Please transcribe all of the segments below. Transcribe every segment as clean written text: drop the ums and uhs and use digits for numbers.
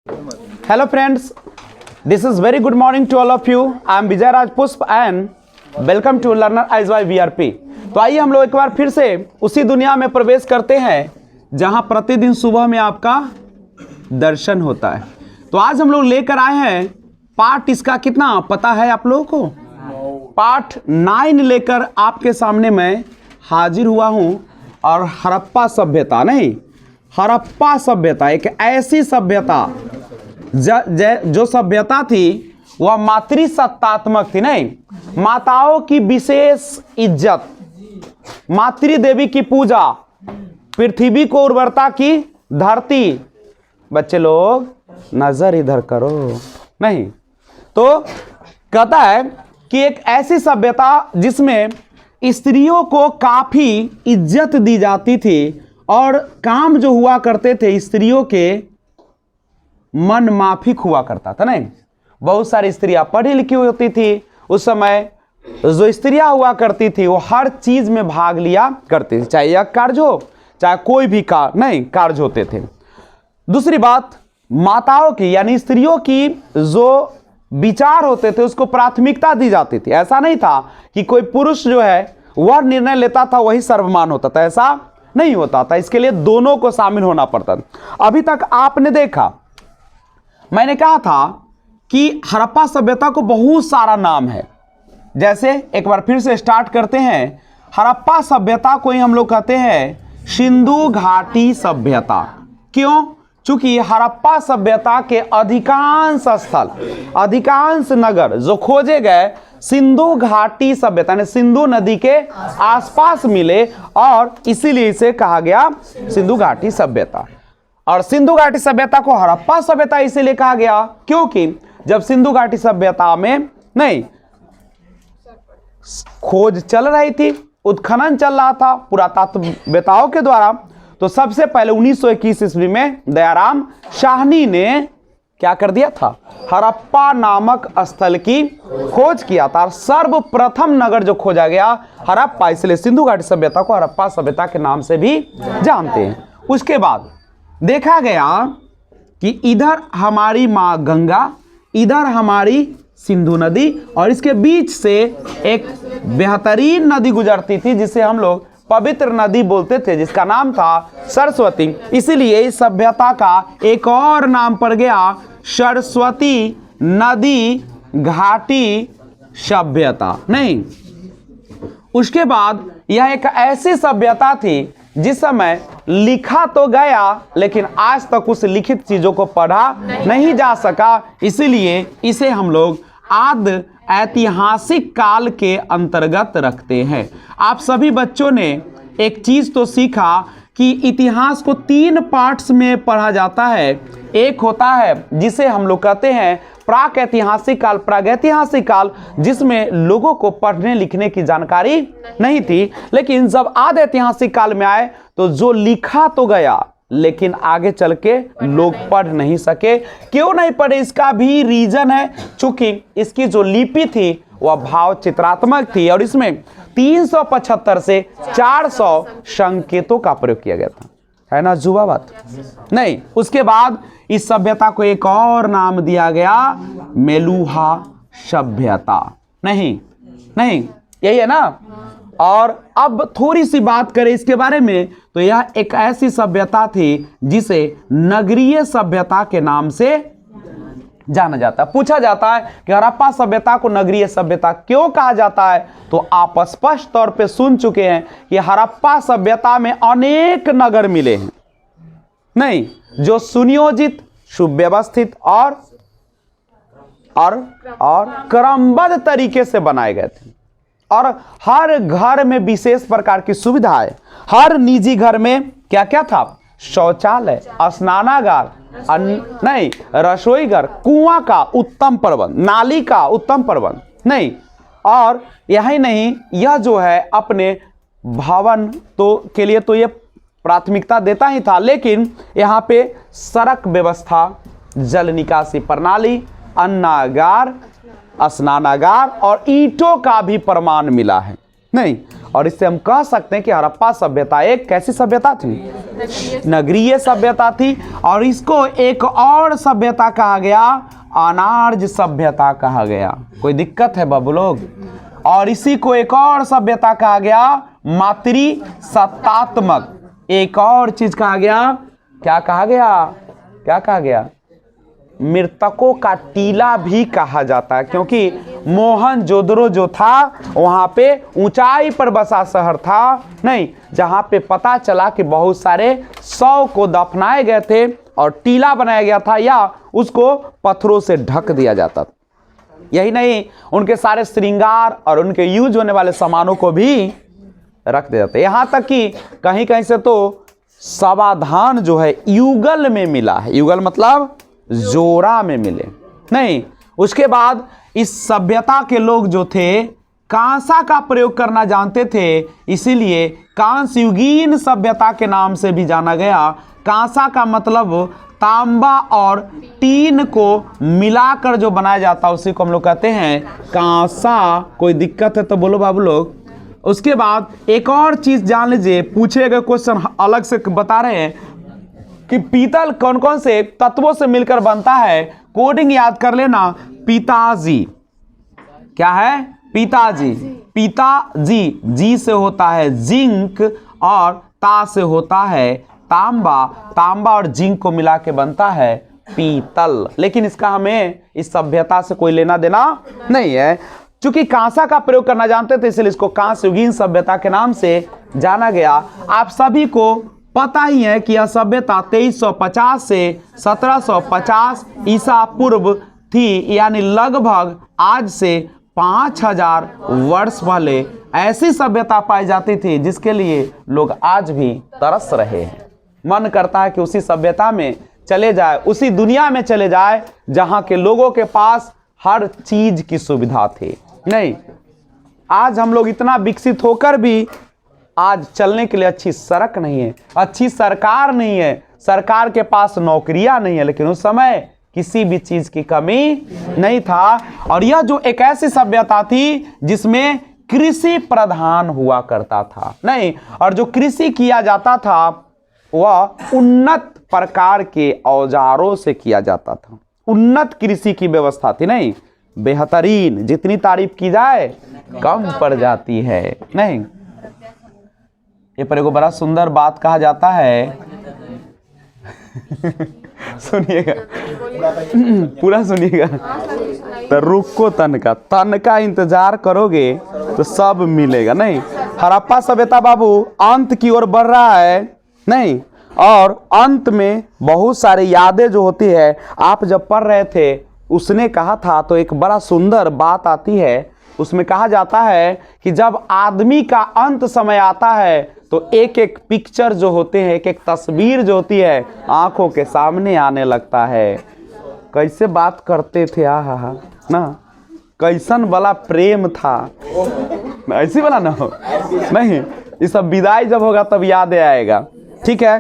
Hello friends, this is very good morning to all of you. I am Vijay Raj Pushp and welcome to Learner Eyes by VRP. तो आइए हम लोग एक बार फिर से उसी दुनिया में प्रवेश करते हैं जहां प्रतिदिन सुबह में आपका दर्शन होता है। तो आज हम लोग लेकर आए हैं पार्ट, इसका कितना पता है आप लोगों को? पार्ट 9 लेकर आपके सामने मैं हाजिर हुआ हूं। और हड़प्पा सभ्यता नहीं, हड़प्पा सभ्यता एक ऐसी सभ्यता जो सभ्यता थी वह मातृसत्तात्मक थी। नहीं, माताओं की विशेष इज्जत, मातृदेवी की पूजा, पृथ्वी को उर्वरता की धरती। बच्चे लोग नजर इधर करो। नहीं तो कहता है कि एक ऐसी सभ्यता जिसमें स्त्रियों को काफी इज्जत दी जाती थी और काम जो हुआ करते थे स्त्रियों के मन माफिक हुआ करता था। नहीं, बहुत सारी स्त्रियां पढ़ी लिखी होती थी। उस समय जो स्त्रियां हुआ करती थी वो हर चीज में भाग लिया करती थी, चाहे यह कार्य हो चाहे कोई भी कार्य होते थे। दूसरी बात, माताओं की यानी स्त्रियों की जो विचार होते थे उसको प्राथमिकता दी जाती थी। ऐसा नहीं था कि कोई पुरुष जो है वह निर्णय लेता था वही सर्वमान होता था, ऐसा नहीं होता था। इसके लिए दोनों को शामिल होना पड़ता था। अभी तक आपने देखा, मैंने कहा था कि हड़प्पा सभ्यता को बहुत सारा नाम है। जैसे एक बार फिर से स्टार्ट करते हैं। हड़प्पा सभ्यता को ही हम लोग कहते हैं सिंधु घाटी सभ्यता। क्यों? चूंकि हड़प्पा सभ्यता के अधिकांश स्थल, अधिकांश नगर जो खोजे गए सिंधु घाटी सभ्यता ने सिंधु नदी के आसपास मिले और इसीलिए इसे कहा गया सिंधु घाटी सभ्यता। और सिंधु घाटी सभ्यता को हड़प्पा सभ्यता इसीलिए कहा गया क्योंकि जब सिंधु घाटी सभ्यता में नहीं खोज चल रही थी, उत्खनन चल रहा था पुरातत्ववेताओं के द्वारा, तो सबसे पहले 1921 ईस्वी में दयाराम साहनी ने क्या कर दिया था? हड़प्पा नामक स्थल की खोज किया था। सर्वप्रथम नगर जो खोजा गया हड़प्पा, इसलिए सिंधु घाटी सभ्यता को हड़प्पा सभ्यता के नाम से भी जानते हैं। उसके बाद देखा गया कि इधर हमारी माँ गंगा, इधर हमारी सिंधु नदी और इसके बीच से एक बेहतरीन नदी गुजरती थी जिसे हम लोग पवित्र नदी बोलते थे, जिसका नाम था सरस्वती। इसीलिए इस सभ्यता का एक और नाम पड़ गया सरस्वती नदी घाटी सभ्यता। नहीं, उसके बाद यह एक ऐसी सभ्यता थी जिस समय लिखा तो गया लेकिन आज तक उस लिखित चीजों को पढ़ा नहीं जा सका। इसीलिए इसे हम लोग आदि ऐतिहासिक काल के अंतर्गत रखते हैं। आप सभी बच्चों ने एक चीज तो सीखा कि इतिहास को 3 पार्ट्स में पढ़ा जाता है। एक होता है जिसे हम लोग कहते हैं प्राक ऐतिहासिक काल, प्रागैतिहासिक काल, जिसमें लोगों को पढ़ने लिखने की जानकारी नहीं थी। लेकिन जब आदि ऐतिहासिक काल में आए तो जो लिखा तो गया लेकिन आगे चल के लोग पढ़ नहीं सके। क्यों नहीं पढ़े? इसका भी रीजन है, चूंकि इसकी जो लिपि थी वह भाव चित्रात्मक थी और इसमें 375 से 400 संकेतों का प्रयोग किया गया था। है ना जुबा बात? नहीं। उसके बाद इस सभ्यता को एक और नाम दिया गया मेलुहा सभ्यता। नहीं, यही है ना। और अब थोड़ी सी बात करें इसके बारे में तो यह एक ऐसी सभ्यता थी जिसे नगरीय सभ्यता के नाम से जाना जाता है। पूछा जाता है कि हड़प्पा सभ्यता को नगरीय सभ्यता क्यों कहा जाता है, तो आप स्पष्ट तौर पे सुन चुके हैं कि हड़प्पा सभ्यता में अनेक नगर मिले हैं। नहीं, जो सुनियोजित, सुव्यवस्थित और क्रमबद्ध तरीके से बनाए गए थे और हर घर में विशेष प्रकार की सुविधाएं। हर निजी घर में क्या क्या था? शौचालय, स्नानागार, नहीं रसोई घर, कुआं का उत्तम प्रबंध, नाली का उत्तम प्रबंध। नहीं, और यही नहीं, यह जो है अपने भवन तो के लिए तो ये प्राथमिकता देता ही था, लेकिन यहाँ पे सड़क व्यवस्था, जल निकासी प्रणाली, अन्नागार, स्नानागार और ईंटों का भी प्रमाण मिला है। नहीं, और इससे हम कह सकते हैं कि हड़प्पा सभ्यता एक कैसी सभ्यता थी? नगरीय सभ्यता थी। और इसको एक और सभ्यता कहा गया, अनार्य सभ्यता कहा गया। कोई दिक्कत है बाबू लोग? और इसी को एक और सभ्यता कहा गया, मातृसत्तात्मक। एक और चीज कहा गया, क्या कहा गया? क्या कहा गया? मृतकों का टीला भी कहा जाता है, क्योंकि मोहनजोदड़ो जो था वहां पे ऊंचाई पर बसा शहर था, नहीं, जहां पे पता चला कि बहुत सारे शव को दफनाए गए थे और टीला बनाया गया था या उसको पत्थरों से ढक दिया जाता था। यही नहीं, उनके सारे श्रृंगार और उनके यूज होने वाले सामानों को भी रख दिया जाता। यहां तक कि कहीं कहीं से तो समाधान जो है युगल में मिला है। युगल मतलब जोरा में मिले, नहीं। उसके बाद इस सभ्यता के लोग जो थे कांसा का प्रयोग करना जानते थे, इसीलिए कांस्य युगीन सभ्यता के नाम से भी जाना गया। कांसा का मतलब तांबा और टीन को मिलाकर जो बनाया जाता है उसी को हम लोग कहते हैं कांसा। कोई दिक्कत है तो बोलो बाबू लोग। उसके बाद एक और चीज जान लीजिए, पूछे गए क्वेश्चन अलग से बता रहे हैं कि पीतल कौन कौन से तत्वों से मिलकर बनता है। कोडिंग याद कर लेना, पिताजी क्या है? पिताजी। पिताजी, जी से होता है जिंक और ता से होता है तांबा। तांबा और जिंक को मिला के बनता है पीतल। लेकिन इसका हमें इस सभ्यता से कोई लेना देना नहीं है। चूंकि कांसा का प्रयोग करना जानते थे इसलिए इसको कांस्य युगीन सभ्यता के नाम से जाना गया। आप सभी को पता ही है कि यह सभ्यता 2350 से 1750 ईसा पूर्व थी, यानी लगभग आज से 5000 वर्ष पहले ऐसी सभ्यता पाई जाती थी जिसके लिए लोग आज भी तरस रहे हैं। मन करता है कि उसी सभ्यता में चले जाए, उसी दुनिया में चले जाए जहां के लोगों के पास हर चीज की सुविधा थी। नहीं, आज हम लोग इतना विकसित होकर भी आज चलने के लिए अच्छी सड़क नहीं है, अच्छी सरकार नहीं है, सरकार के पास नौकरियां नहीं है। लेकिन उस समय किसी भी चीज की कमी नहीं था। और यह जो एक ऐसी सभ्यता थी जिसमें कृषि प्रधान हुआ करता था, नहीं, और जो कृषि किया जाता था वह उन्नत प्रकार के औजारों से किया जाता था। उन्नत कृषि की व्यवस्था थी, नहीं, बेहतरीन। जितनी तारीफ की जाए कम पड़ जाती है, नहीं। ये पर एगो बड़ा सुंदर बात कहा जाता है सुनिएगा, पूरा सुनिएगा। तो रुको, तन का इंतजार करोगे तो सब मिलेगा, नहीं। हड़प्पा सभ्यता बाबू अंत की ओर बढ़ रहा है, नहीं, और अंत में बहुत सारी यादें जो होती है, आप जब पढ़ रहे थे उसने कहा था तो एक बड़ा सुंदर बात आती है। उसमें कहा जाता है कि जब आदमी का अंत समय आता है तो एक एक पिक्चर जो होते हैं, एक एक तस्वीर जो होती है आंखों के सामने आने लगता है। कैसे बात करते थे, आहा ना, कैसन वाला प्रेम था, ऐसी वाला ना हो, नहीं। ये सब विदाई जब होगा तब याद आएगा, ठीक है।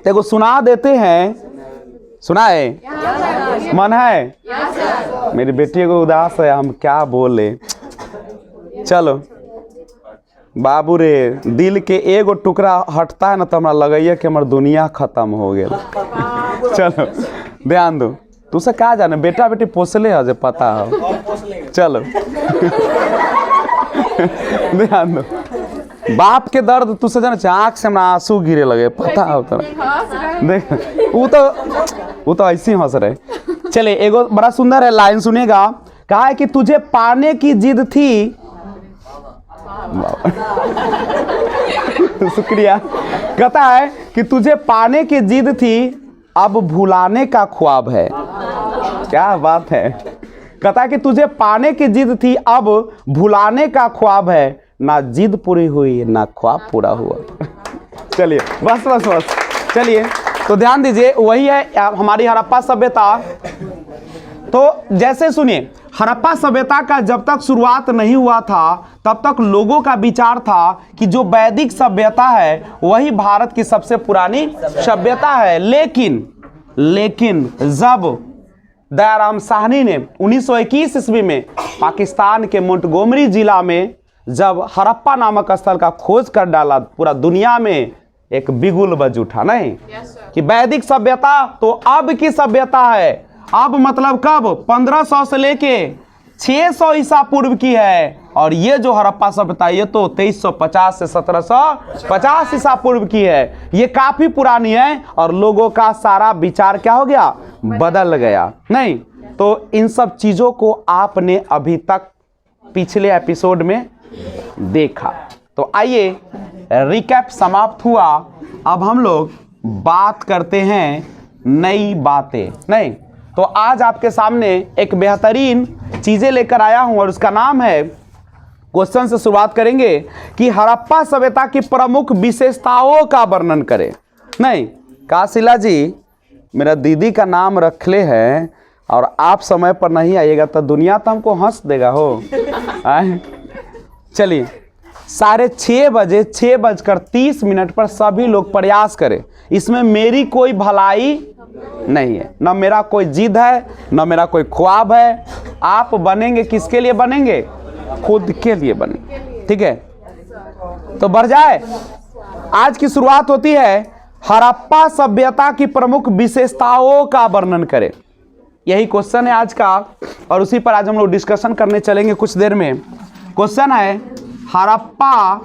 देखो सुना देते हैं, सुनाए मन है? मेरी बेटी को उदास है, हम क्या बोले। चलो बाबू रे, दिल के एगो टुकड़ा हटता है ना तो हमरा लगैया कि हमार दुनिया खत्म हो गया। चलो ध्यान दो, तू से कहा जाने, बेटा बेटी पोसले है, पता हो। चलो ध्यान दो, बाप के दर्द तुझसे जाना, आँख से हमरा आंसू गिरे लगे, पता हो तोरा। देख वो तो ऐसे ही हंस रहे। चले, एगो बड़ा सुंदर है, लाइन सुनेगा। कहा है कि तुझे पाने की जिद थी, शुक्रिया। कहता है कि तुझे पाने की जिद थी, अब भुलाने का ख्वाब है। क्या बात है। कहता है कि तुझे पाने की जिद थी, अब भुलाने का ख्वाब है। ना जिद पूरी हुई ना ख्वाब पूरा हुआ। चलिए बस बस बस, चलिए तो ध्यान दीजिए, वही है हमारी हड़प्पा सभ्यता। तो जैसे सुनिए, हड़प्पा सभ्यता का जब तक शुरुआत नहीं हुआ था तब तक लोगों का विचार था कि जो वैदिक सभ्यता है वही भारत की सबसे पुरानी सभ्यता है। लेकिन जब दयाराम साहनी ने 1921 ईस्वी में पाकिस्तान के मोंटगोमरी जिला में जब हड़प्पा नामक स्थल का खोज कर डाला, पूरा दुनिया में एक बिगुल बज उठा, नहीं कि वैदिक सभ्यता तो अब की सभ्यता है। अब मतलब कब? 1500 से लेके 600 ईसा पूर्व की है। और ये जो हड़प्पा सभ्यता ये तो 2350 से 1750 ईसा पूर्व की है। ये काफी पुरानी है और लोगों का सारा विचार क्या हो गया? बदल गया। नहीं तो इन सब चीजों को आपने अभी तक पिछले एपिसोड में देखा। तो आइए, रिकैप समाप्त हुआ। अब हम लोग बात करते हैं नई बातें। नहीं तो आज आपके सामने एक बेहतरीन चीजें लेकर आया हूं और उसका नाम है, क्वेश्चन से शुरुआत करेंगे कि हड़प्पा सभ्यता की प्रमुख विशेषताओं का वर्णन करें। नहीं काशिला जी, मेरा दीदी का नाम रख ले है और आप समय पर नहीं आइएगा तो दुनिया तो हमको हंस देगा हो। चलिए 6:30 बजे 6:30 पर सभी लोग प्रयास करें। इसमें मेरी कोई भलाई नहीं है, न मेरा कोई जिद है, न मेरा कोई ख्वाब है। आप बनेंगे किसके लिए बनेंगे? खुद के लिए बनेंगे। ठीक है, तो बढ़ जाए। आज की शुरुआत होती है, हड़प्पा सभ्यता की प्रमुख विशेषताओं का वर्णन करें। यही क्वेश्चन है आज का और उसी पर आज हम लोग डिस्कशन करने चलेंगे कुछ देर में। क्वेश्चन है, हड़प्पा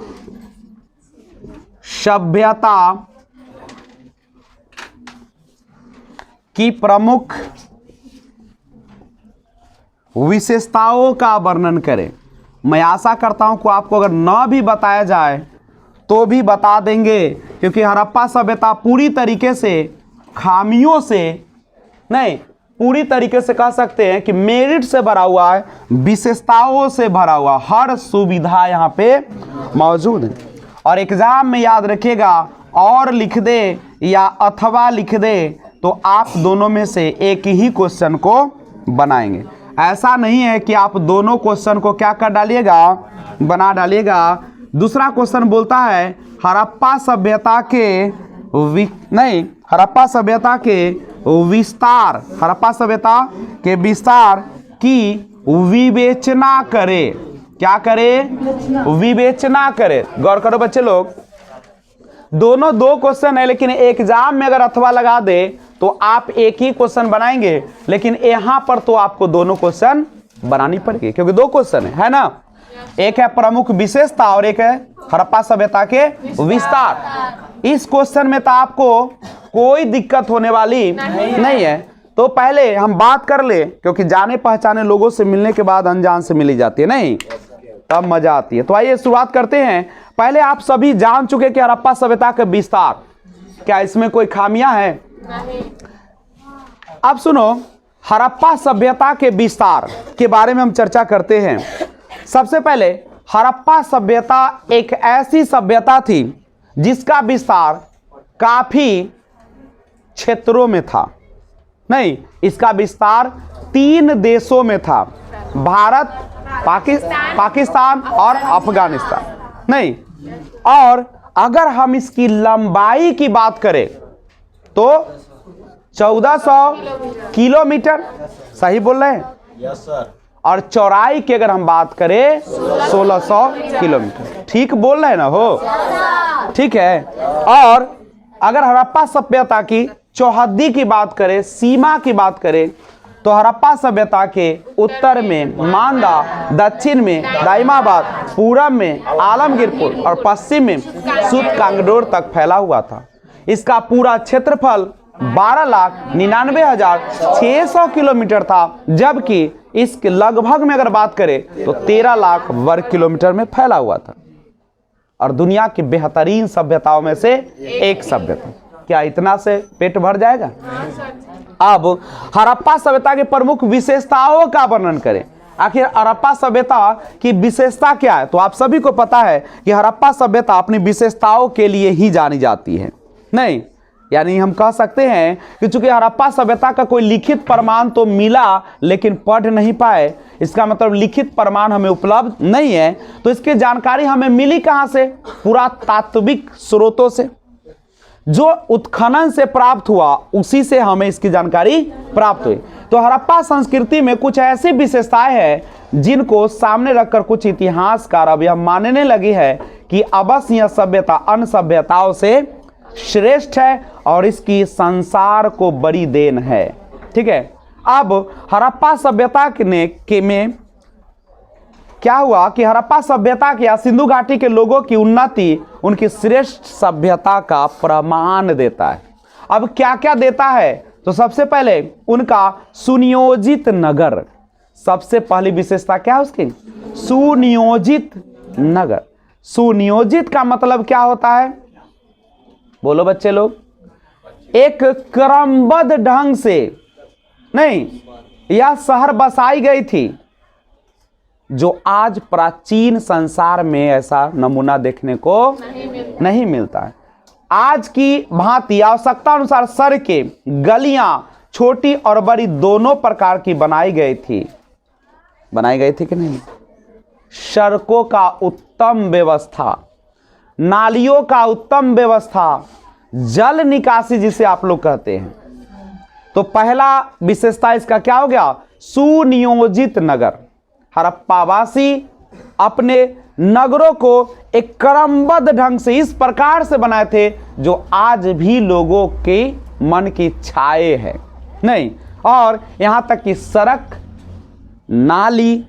सभ्यता की प्रमुख विशेषताओं का वर्णन करें। मैं आशा करता हूं कि आपको अगर न भी बताया जाए तो भी बता देंगे, क्योंकि हड़प्पा सभ्यता पूरी तरीके से खामियों से नहीं, पूरी तरीके से कह सकते हैं कि मेरिट से भरा हुआ है, विशेषताओं से भरा हुआ, हर सुविधा यहाँ पे मौजूद है। और एग्जाम में याद रखिएगा, और लिख दे या अथवा लिख दे तो आप दोनों में से एक ही क्वेश्चन को बनाएंगे। ऐसा नहीं है कि आप दोनों क्वेश्चन को क्या कर डालिएगा? बना डालिएगा। दूसरा क्वेश्चन बोलता है, हड़प्पा सभ्यता के हड़प्पा सभ्यता के विस्तार, हड़प्पा सभ्यता के विस्तार की विवेचना करे। क्या करे? विवेचना करे। गौर करो बच्चे लोग, दोनों दो क्वेश्चन है, लेकिन एग्जाम में अगर अथवा लगा दे तो आप एक ही क्वेश्चन बनाएंगे, लेकिन यहां पर तो आपको दोनों क्वेश्चन बनानी पड़ेगी, क्योंकि दो क्वेश्चन है ना। एक है प्रमुख विशेषता और एक है हड़प्पा सभ्यता के विस्तार। इस क्वेश्चन में तो आपको कोई दिक्कत होने वाली नहीं है। तो पहले हम बात कर ले, क्योंकि जाने पहचाने लोगों से मिलने के बाद अनजान से मिली जाती है, नहीं तब मजा आती है। तो आइए शुरुआत करते हैं। पहले आप सभी जान चुके कि हड़प्पा सभ्यता का विस्तार, क्या इसमें कोई खामियां हैं? अब सुनो, हड़प्पा सभ्यता के विस्तार के बारे में हम चर्चा करते हैं। सबसे पहले, हड़प्पा सभ्यता एक ऐसी सभ्यता थी जिसका विस्तार काफी क्षेत्रों में था। नहीं, इसका विस्तार 3 देशों में था, भारत, पाकिस्तान और अफगानिस्तान। नहीं, और अगर हम इसकी लंबाई की बात करें तो 1400 किलोमीटर, सही बोल रहे हैं? Yes sir. और चौड़ाई की अगर हम बात करें 1600 किलोमीटर। ठीक बोल रहे हैं ना हो? ठीक है। और अगर हड़प्पा सभ्यता की चौहद्दी की बात करें, सीमा की बात करें, तो हड़प्पा सभ्यता के उत्तर में मांदा, दक्षिण में दाइमाबाद, पूरब में आलमगीरपुर और पश्चिम में सूतकांगडोर तक फैला हुआ था। इसका पूरा क्षेत्रफल 12,99,600 किलोमीटर था, जबकि इसके लगभग में अगर बात करें तो 13 लाख वर्ग किलोमीटर में फैला हुआ था और दुनिया की बेहतरीन सभ्यताओं में से एक सभ्यता। क्या इतना से पेट भर जाएगा? अब हड़प्पा सभ्यता के प्रमुख विशेषताओं का वर्णन करें। आखिर हड़प्पा सभ्यता की विशेषता क्या है? तो आप सभी को पता है कि हड़प्पा सभ्यता अपनी विशेषताओं के लिए ही जानी जाती है। नहीं, यानी हम कह सकते हैं कि चूंकि हड़प्पा सभ्यता का कोई लिखित प्रमाण तो मिला लेकिन पढ़ नहीं पाए, इसका मतलब लिखित प्रमाण हमें उपलब्ध नहीं है। तो इसकी जानकारी हमें मिली कहां से? पुरातात्विक स्रोतों से, जो उत्खनन से प्राप्त हुआ उसी से हमें इसकी जानकारी प्राप्त हुई। तो हड़प्पा संस्कृति में कुछ ऐसी विशेषताएं हैं जिनको सामने रखकर कुछ इतिहासकार अब यह मानने लगी है कि अवश्य यह सभ्यता अन्य सभ्यताओं से श्रेष्ठ है और इसकी संसार को बड़ी देन है। ठीक है, अब हड़प्पा सभ्यता में क्या हुआ कि हड़प्पा सभ्यता के या सिंधु घाटी के लोगों की उन्नति उनकी श्रेष्ठ सभ्यता का प्रमाण देता है। अब क्या क्या देता है, तो सबसे पहले उनका सुनियोजित नगर, सबसे पहली विशेषता क्या है उसकी, सुनियोजित नगर। सुनियोजित का मतलब क्या होता है, बोलो बच्चे लोग, एक क्रमबद्ध ढंग से नहीं यह शहर बसाई गई थी, जो आज प्राचीन संसार में ऐसा नमूना देखने को नहीं मिलता है। आज की भांति आवश्यकता अनुसार सड़कें, गलियां छोटी और बड़ी दोनों प्रकार की बनाई गई थी कि नहीं। सड़कों का उत्तम व्यवस्था, नालियों का उत्तम व्यवस्था, जल निकासी जिसे आप लोग कहते हैं। तो पहला विशेषता इसका क्या हो गया, सुनियोजित नगर। हड़प्पावासी अपने नगरों को एक क्रमबद्ध ढंग से इस प्रकार से बनाए थे जो आज भी लोगों के मन की छाए है नहीं। और यहां तक कि सड़क, नाली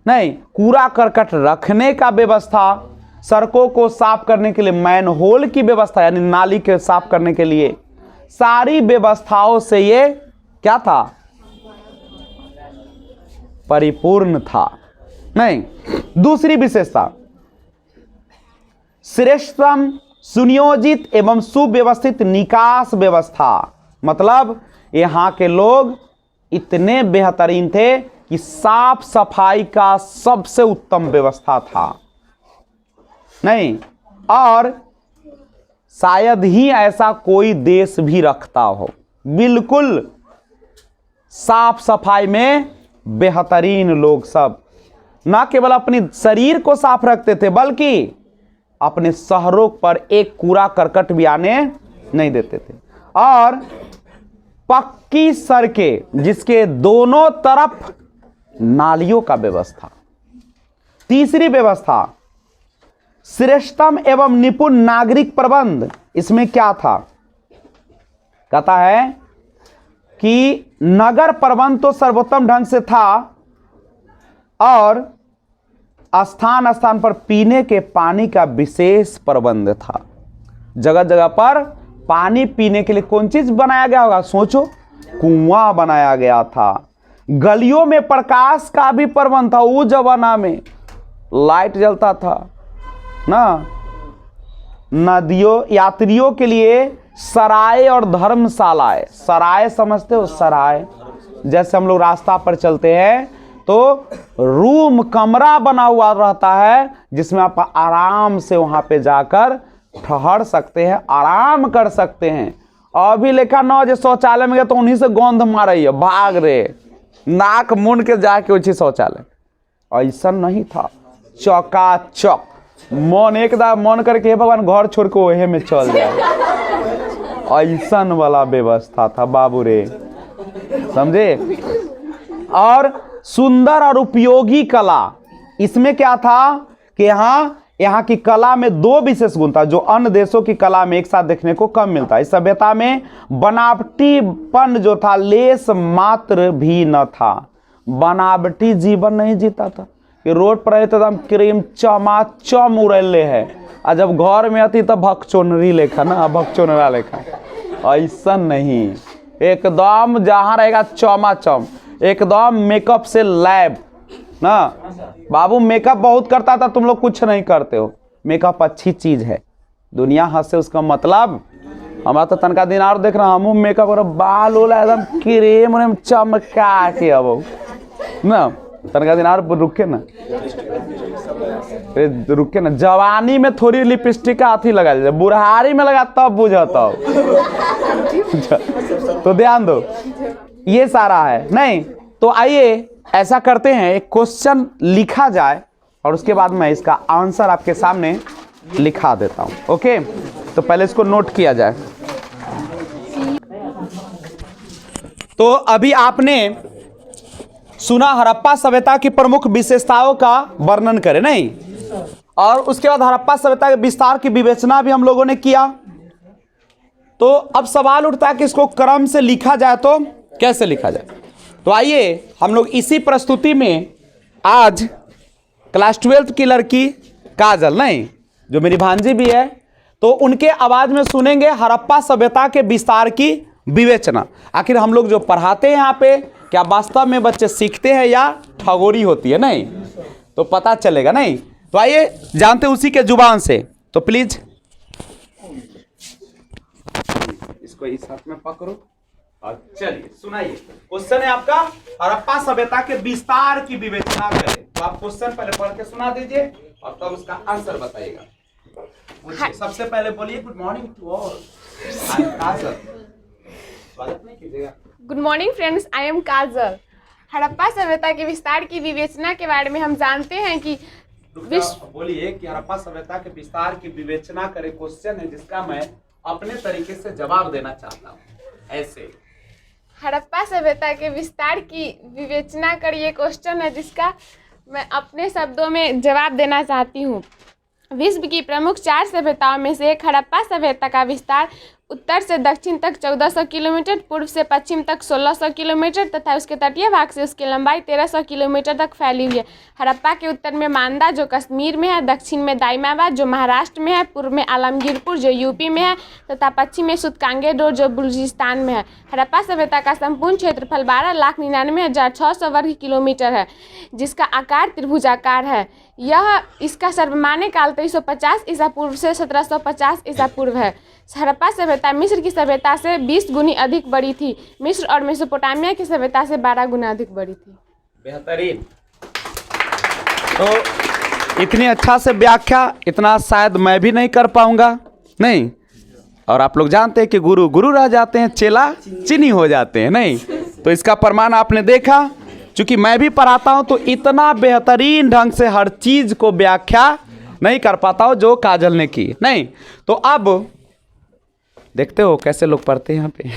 नहीं, कूड़ा करकट रखने का व्यवस्था, सड़कों को साफ करने के लिए मैनहोल की व्यवस्था यानी नाली के साफ करने के लिए, सारी व्यवस्थाओं से ये क्या था, परिपूर्ण था नहीं। दूसरी विशेषता, श्रेष्ठतम सुनियोजित एवं सुव्यवस्थित निकास व्यवस्था, मतलब यहां के लोग इतने बेहतरीन थे कि साफ सफाई का सबसे उत्तम व्यवस्था था नहीं, और शायद ही ऐसा कोई देश भी रखता हो। बिल्कुल साफ सफाई में बेहतरीन लोग सब ना केवल अपने शरीर को साफ रखते थे बल्कि अपने शहरों पर एक कूड़ा करकट भी आने नहीं देते थे। और पक्की सड़कें जिसके दोनों तरफ नालियों का व्यवस्था। तीसरी व्यवस्था, श्रेष्ठतम एवं निपुण नागरिक प्रबंध। इसमें क्या था, कहता है कि नगर प्रबंध तो सर्वोत्तम ढंग से था और स्थान स्थान पर पीने के पानी का विशेष प्रबंध था। जगह जगह पर पानी पीने के लिए कौन चीज बनाया गया होगा, सोचो, कुआं बनाया गया था। गलियों में प्रकाश का भी प्रबंध था, उस जमाना में लाइट जलता था ना। नदियों, यात्रियों के लिए सराय और धर्मशालाएं, सराय समझते हो, सराय जैसे हम लोग रास्ता पर चलते हैं तो रूम, कमरा बना हुआ रहता है जिसमें आप आराम से वहां पे जाकर ठहर सकते हैं, आराम कर सकते हैं। अभी लेखा न जो शौचालय में गए तो उन्हीं से गंध मार रही है, भाग रहे, नाक मुंड के जाके उसी शौचालय। ऐसा नहीं था, चकाचक, मन एकदम मन करके भगवान घर छोड़ के ओहे में चल जाए, ऐसा वाला व्यवस्था था बाबू रे, समझे। और सुंदर और उपयोगी कला, इसमें क्या था कि यहाँ की कला में दो विशेष गुण था जो अन्य देशों की कला में एक साथ देखने को कम मिलता है। इस सभ्यता में बनावटीपन जो था लेस मात्र भी न था। बनावटी जीवन नहीं जीता था कि रोड पर एकदम क्रीम चमाचम उड़ेले है, और जब घर में आती तब भगचोनरी लेखा ना, भगचोनरा लेखा। ऐसा नहीं, एकदम जहाँ रहेगा चमाचम, एकदम मेकअप से लैब ना। बाबू मेकअप बहुत करता था, तुम लोग कुछ नहीं करते हो। मेकअप अच्छी चीज है, दुनिया हंसे उसका मतलब। हमारा तो तनका दिन और देख रहा, हम मेकअप कर, बाल ओला एकदम क्रीम चमका के अब ना, तनका दिन और रुके ना, रुके ना। जवानी में थोड़ी लिपस्टिक का हाथी लगा दे, बुढ़ारी में लगा तब बुझाता हो। तो ध्यान दो, ये सारा है नहीं। तो आइए ऐसा करते हैं, एक क्वेश्चन लिखा जाए और उसके बाद मैं इसका आंसर आपके सामने लिखा देता हूं। ओके, तो पहले इसको नोट किया जाए। तो अभी आपने सुना हड़प्पा सभ्यता की प्रमुख विशेषताओं का वर्णन करें, नहीं, और उसके बाद हड़प्पा सभ्यता के विस्तार की विवेचना भी हम लोगों ने किया। तो अब सवाल उठता है कि इसको क्रम से लिखा जाए तो कैसे लिखा जाए। तो आइए हम लोग इसी प्रस्तुति में आज क्लास 12th की लड़की काजल, नहीं, जो मेरी भांजी भी है, तो उनके आवाज में सुनेंगे हड़प्पा सभ्यता के विस्तार की विवेचना। आखिर हम लोग जो पढ़ाते हैं यहाँ पे, क्या वास्तव में बच्चे सीखते हैं या ठगोरी होती है, नहीं, तो पता चलेगा, नहीं। तो आइए जानते उसी के जुबान से। तो प्लीज इसको इस हाथ में पकड़ो और चलिए सुनाइए। क्वेश्चन है आपका, हड़प्पा सभ्यता के विस्तार की विवेचना करें। तो आप क्वेश्चन पहले पढ़ के सुना दीजिए और तब उसका आंसर बताइएगा। सबसे पहले बोलिए गुड मॉर्निंग टू ऑल। स्वागत नहीं कीजिएगा। Good morning friends, I am Kajal. Harappa सभ्यता के विस्तार की विवेचना के बारे में हम जानते हैं कि बोलिए कि हड़प्पा सभ्यता के विस्तार की विवेचना करे। क्वेश्चन है जिसका मैं अपने तरीके से जवाब देना चाहता हूँ, ऐसे। हड़प्पा सभ्यता के विस्तार की विवेचना करिए क्वेश्चन है जिसका मैं अपने शब्दों में जवाब देना चाहती हूँ। विश्व की प्रमुख 4 सभ्यताओं में से एक हड़प्पा सभ्यता का विस्तार उत्तर से दक्षिण तक 1400 किलोमीटर, पूर्व से पश्चिम तक 1600 किलोमीटर तथा उसके तटीय भाग से उसकी लंबाई 1300 किलोमीटर तक फैली हुई है। हड़प्पा के उत्तर में मांदा जो कश्मीर में है, दक्षिण में दाइमाबाद जो महाराष्ट्र में है, पूर्व में आलमगीरपुर जो यूपी में है तथा पश्चिम में सुतकांगेडोर जो बलूचिस्तान में है। हड़प्पा सभ्यता का संपूर्ण क्षेत्रफल 12,99,600 वर्ग किलोमीटर है, जिसका आकार त्रिभुजाकार है। यह इसका सर्वमान्य काल 2350 ईसा पूर्व से 1750 ईसा पूर्व है। हड़प्पा सभ्यता मिस्र की सभ्यता से 20 गुनी अधिक बड़ी थी। मिस्र और मेसोपोटामिया की सभ्यता से 12 गुना अधिक बड़ी थी। बेहतरीन। तो इतनी अच्छा से व्याख्या इतना शायद मैं भी नहीं कर पाऊंगा, नहीं। और आप लोग जानते हैं कि गुरु गुरु रह जाते हैं, चेला चीनी हो जाते हैं, नहीं। तो इसका प्रमाण आपने देखा। चूंकि मैं भी पढ़ाता हूं तो इतना बेहतरीन ढंग से हर चीज को व्याख्या नहीं कर पाता हूं जो काजल ने की, नहीं। तो अब देखते हो कैसे लोग पढ़ते हैं यहाँ पे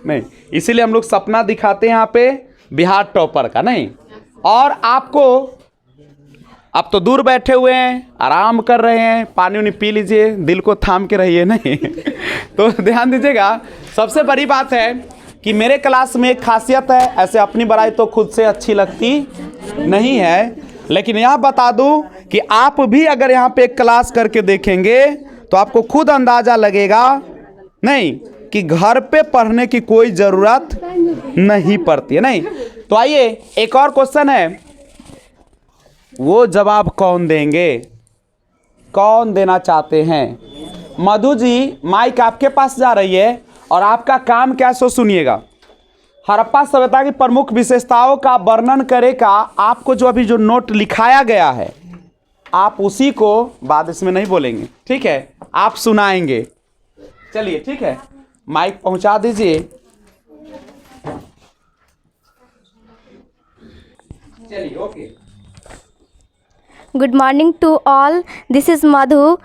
नहीं, इसीलिए हम लोग सपना दिखाते हैं यहाँ पे बिहार टॉपर का, नहीं। और आपको अब तो दूर बैठे हुए हैं, आराम कर रहे हैं, पानी उनी पी लीजिए, दिल को थाम के रहिए, नहीं तो ध्यान दीजिएगा। सबसे बड़ी बात है कि मेरे क्लास में एक खासियत है, ऐसे अपनी बड़ाई तो खुद से अच्छी लगती नहीं है, लेकिन यह बता दूं कि आप भी अगर यहाँ पे क्लास करके देखेंगे तो आपको खुद अंदाजा लगेगा, नहीं, कि घर पे पढ़ने की कोई ज़रूरत नहीं पड़ती है, नहीं। तो आइए एक और क्वेश्चन है, वो जवाब कौन देंगे, कौन देना चाहते हैं? मधु जी, माइक आपके पास जा रही है और आपका काम क्या सो सुनिएगा। हड़प्पा सभ्यता की प्रमुख विशेषताओं का वर्णन करेगा। आपको जो अभी जो नोट लिखाया गया है आप उसी को बाद इसमें नहीं बोलेंगे, ठीक है, आप सुनाएंगे। चलिए ठीक है, माइक पहुंचा दीजिए। चलिए okay. Good morning to all, this is Madhu.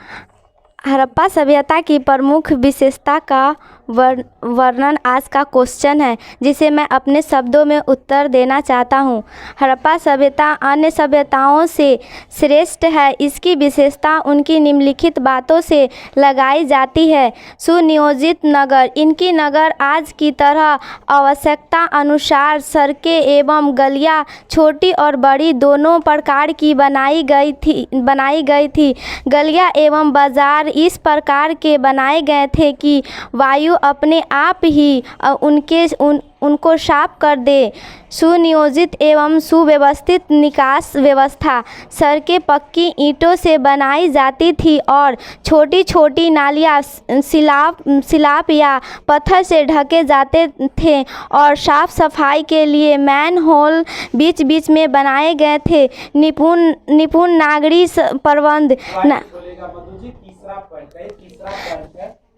Harappa सभ्यता की प्रमुख विशेषता का वर्णन आज का क्वेश्चन है, जिसे मैं अपने शब्दों में उत्तर देना चाहता हूँ। हड़प्पा सभ्यता अन्य सभ्यताओं से श्रेष्ठ है। इसकी विशेषता उनकी निम्नलिखित बातों से लगाई जाती है। सुनियोजित नगर, इनकी नगर आज की तरह आवश्यकता अनुसार सड़कें एवं गलियाँ छोटी और बड़ी दोनों प्रकार की बनाई गई थी। गलियाँ एवं बाजार इस प्रकार के बनाए गए थे कि वायु अपने आप ही उनको साफ कर दे। सुनियोजित एवं सुव्यवस्थित निकास व्यवस्था, सड़कें पक्की ईंटों से बनाई जाती थी और छोटी छोटी नालियाँ सिलाप या पत्थर से ढके जाते थे और साफ सफाई के लिए मैन होल बीच बीच में बनाए गए थे। निपुण नागरिक प्रबंध।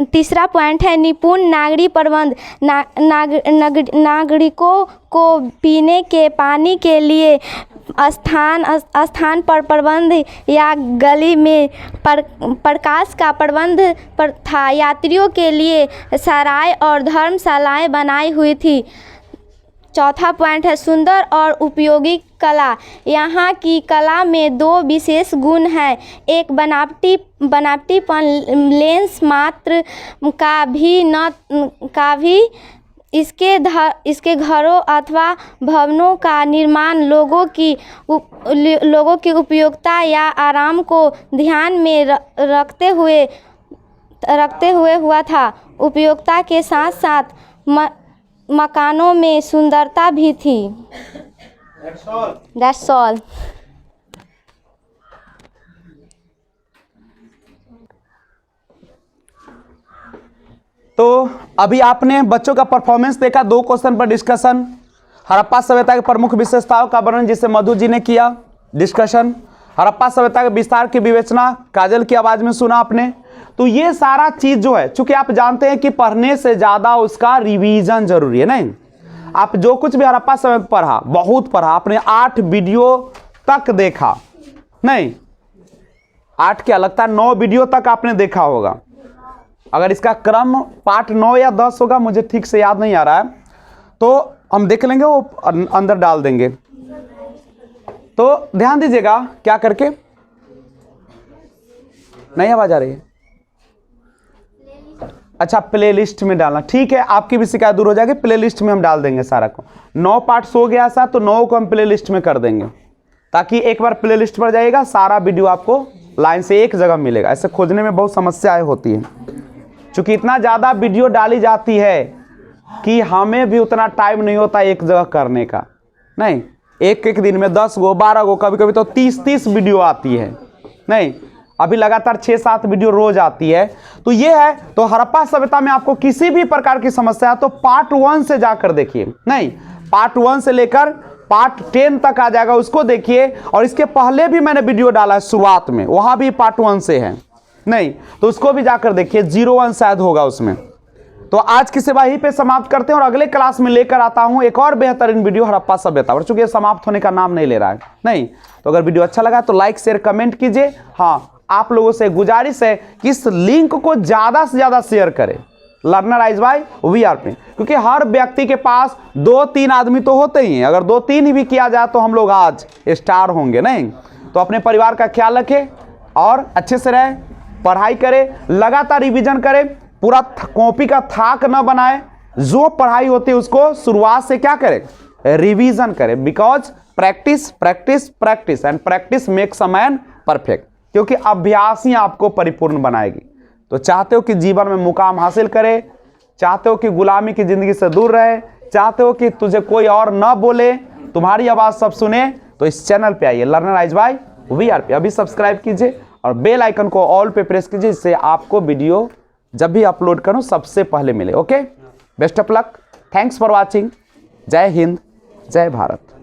तीसरा पॉइंट है निपुण नागरिक प्रबंध। नागरिकों को पीने के पानी के लिए स्थान पर प्रबंध या गली में प्रकाश का प्रबंध था। यात्रियों के लिए सराय और धर्मशालाएं बनाई हुई थी। चौथा पॉइंट है सुंदर और उपयोगी कला। यहाँ की कला में दो विशेष गुण हैं, एक बनावटीपन, लेंस मात्र का भी इसके घरों अथवा भवनों का निर्माण लोगों की उपयोगिता या आराम को ध्यान में रखते हुए हुआ था। उपयोगिता के साथ साथ मकानों में सुंदरता भी थी। That's all. तो अभी आपने बच्चों का परफॉर्मेंस देखा, 2 क्वेश्चन पर डिस्कशन। हड़प्पा सभ्यता की प्रमुख विशेषताओं का वर्णन जिसे मधु जी ने किया डिस्कशन। हड़प्पा सभ्यता के विस्तार की विवेचना काजल की आवाज में सुना आपने। तो ये सारा चीज जो है, चूंकि आप जानते हैं कि पढ़ने से ज्यादा उसका रिवीजन जरूरी है, नहीं? आप जो कुछ भी हड़प्पा समय पढ़ा, बहुत पढ़ा, आपने 8 वीडियो तक देखा, नहीं 8 क्या लगता है 9 वीडियो तक आपने देखा होगा। अगर इसका क्रम पार्ट 9 या 10 होगा, मुझे ठीक से याद नहीं आ रहा है, तो हम देख लेंगे, वो अंदर डाल देंगे। तो ध्यान दीजिएगा क्या करके, नहीं आवाज आ रही है? अच्छा, प्लेलिस्ट में डालना, ठीक है, आपकी भी शिकायत दूर हो जाएगी। प्लेलिस्ट में हम डाल देंगे सारा को। 9 पार्ट्स हो गया ऐसा, तो 9 को हम प्लेलिस्ट में कर देंगे, ताकि एक बार प्लेलिस्ट पर जाइएगा, सारा वीडियो आपको लाइन से एक जगह मिलेगा। ऐसे खोजने में बहुत समस्याएं होती हैं, क्योंकि इतना ज़्यादा वीडियो डाली जाती है कि हमें भी उतना टाइम नहीं होता एक जगह करने का। नहीं, एक दिन में 10 गो 12 गो, कभी कभी तो 30 वीडियो आती है। नहीं, अभी लगातार 6-7 वीडियो रोज आती है। तो ये है, तो हड़प्पा सभ्यता में आपको किसी भी प्रकार की समस्या है तो पार्ट 1 से जाकर देखिए। नहीं, पार्ट 1 से लेकर पार्ट 10 तक आ जाएगा, उसको देखिए। और इसके पहले भी मैंने वीडियो डाला है शुरुआत में, वहां भी पार्ट 1 से है, नहीं तो उसको भी जाकर देखिए। 01 शायद होगा उसमें। तो आज की सेवा यहीं पे समाप्त करते हैं, और अगले क्लास में लेकर आता हूं एक और बेहतरीन वीडियो हड़प्पा सभ्यता पर, चूंकि समाप्त होने का नाम नहीं ले रहा है। नहीं तो अगर वीडियो अच्छा लगा तो लाइक शेयर कमेंट कीजिए। हाँ, आप लोगों से गुजारिश है कि इस लिंक को ज्यादा से ज्यादा शेयर करें, लर्नराइज बाय वीआरपी, क्योंकि हर व्यक्ति के पास 2-3 आदमी तो होते ही हैं। अगर 2-3 ही भी किया जाए तो हम लोग आज स्टार होंगे। नहीं तो अपने परिवार का ख्याल रखें और अच्छे से रहें, पढ़ाई करें, लगातार रिवीजन करें, पूरा कॉपी का थाक न बनाए। जो पढ़ाई होती है उसको शुरुआत से क्या करें, रिवीजन करें, because practice practice practice and practice makes a man perfect, क्योंकि अभ्यास ही आपको परिपूर्ण बनाएगी। तो चाहते हो कि जीवन में मुकाम हासिल करे, चाहते हो कि गुलामी की जिंदगी से दूर रहे, चाहते हो कि तुझे कोई और न बोले, तुम्हारी आवाज सब सुने, तो इस चैनल पे आइए, लर्नराइज बाय वीआरपी। अभी सब्सक्राइब कीजिए और बेल आइकन को ऑल पे प्रेस कीजिए, जिससे आपको वीडियो जब भी अपलोड करूं सबसे पहले मिले। Okay, best of luck, thanks for watching. जय हिंद, जय भारत।